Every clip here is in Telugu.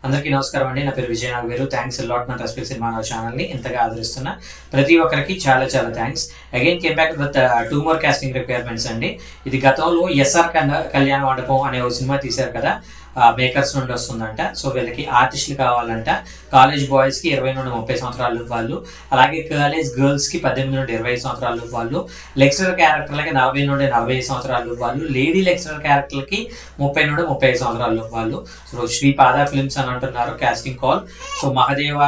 అందరికీ నమస్కారం అండి. నా పేరు విజయ్ నాగవేరు. థ్యాంక్స్ లాట్ నా రెస్పెక్ట్ సినిమా ఛానల్ని ఇంతగా ఆదరిస్తున్న ప్రతి ఒక్కరికి చాలా చాలా thanks. Again came back with 2 more casting requirements అండి. ఇది గతంలో ఎస్ఆర్ కళ్యాణ మండపం అనే ఒక సినిమా తీశారు కదా, మేకర్స్ నుండి వస్తుందంట. సో వీళ్ళకి ఆర్టిస్టులు కావాలంట. కాలేజ్ బాయ్స్కి 20 నుండి 30 సంవత్సరాలు వాళ్ళు, అలాగే కాలేజ్ గర్ల్స్కి 18 నుండి 20 సంవత్సరాలు వాళ్ళు, లెక్చరర్ క్యారెక్టర్లకి 40 నుండి 45 సంవత్సరాలు వాళ్ళు, లేడీ లెక్చరర్ క్యారెక్టర్లకి 30 నుండి 35 సంవత్సరాలు వాళ్ళు. సో శ్రీపాద ఫిల్మ్స్ అని అంటున్నారు casting call. So Mahadeva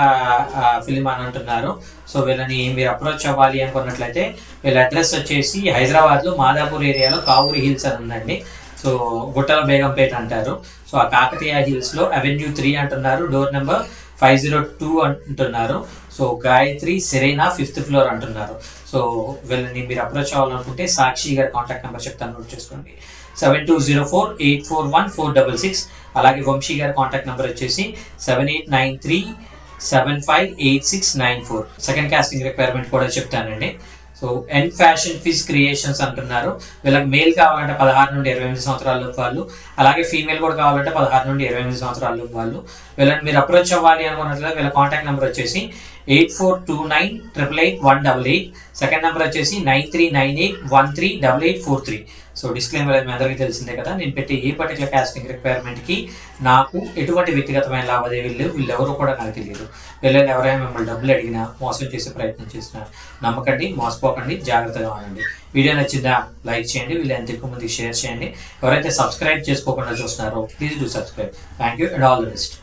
film అని అంటున్నారు. సో వీళ్ళని మీరు అప్రోచ్ అవ్వాలి అనుకున్నట్లయితే వీళ్ళ అడ్రస్ వచ్చేసి హైదరాబాద్లో మాదాపూర్ ఏరియాలో కావూరి హిల్స్ అని ఉందండి. సో గుట్టల బేగంపేట అంటారు. సో ఆ కాకతీయ హిల్స్లో అవెన్యూ 3 అంటున్నారు, డోర్ నెంబర్ 502 అంటున్నారు. సో గాయత్రి సెరేనా 5th floor అంటున్నారు. సో వీళ్ళని మీరు అప్రోచ్ అవ్వాలనుకుంటే సాక్షి గారి కాంటాక్ట్ నెంబర్ చెప్తాను, నోట్ చేసుకోండి. 7204841466. అలాగే వంశీ గారి కాంటాక్ట్ నెంబర్ వచ్చేసి 7893758694. సెకండ్ కాస్టింగ్ రిక్వైర్మెంట్ కూడా చెప్తానండి. సో ఎన్ ఫ్యాషన్ ఫిజ్ క్రియేషన్స్ అంటున్నారు. వీళ్ళకి మేల్ కావాలంటే 16 నుండి 28 సంవత్సరాల వాళ్ళు, అలాగే ఫీమేల్ కూడా కావాలంటే 16 నుండి 28 సంవత్సరాల వాళ్ళు. వీళ్ళని మీరు అప్రోచ్ అవ్వాలి అనుకున్నట్లయితే వీళ్ళ కాంటాక్ట్ నెంబర్ వచ్చేసి 8429888188. సెకండ్ నెంబర్ వచ్చేసి 9398138843. సో డిస్క్లైమర్ మీ అందరికీ తెలిసిందే కదా, నేను పెట్టే ఏ పర్టికులర్ కాస్టింగ్ రిక్వైర్మెంట్కి నాకు ఎటువంటి వ్యక్తిగతమైన లావాదేవీలు వీళ్ళెవరూ కూడా నాకు తెలియదు. వీళ్ళని ఎవరైనా మిమ్మల్ని డబ్బులు అడిగినా, మోసం చేసే ప్రయత్నం చేసినా నమ్మకండి, మోసపోకండి, జాగ్రత్తగా ఉండండి. వీడియో నచ్చిందా లైక్ చేయండి, వీళ్ళు ఎంత ఎక్కువ మందికి షేర్ చేయండి. ఎవరైతే సబ్స్క్రైబ్ చేసుకోకుండా చూస్తున్నారో please do subscribe. Thank you and all the best.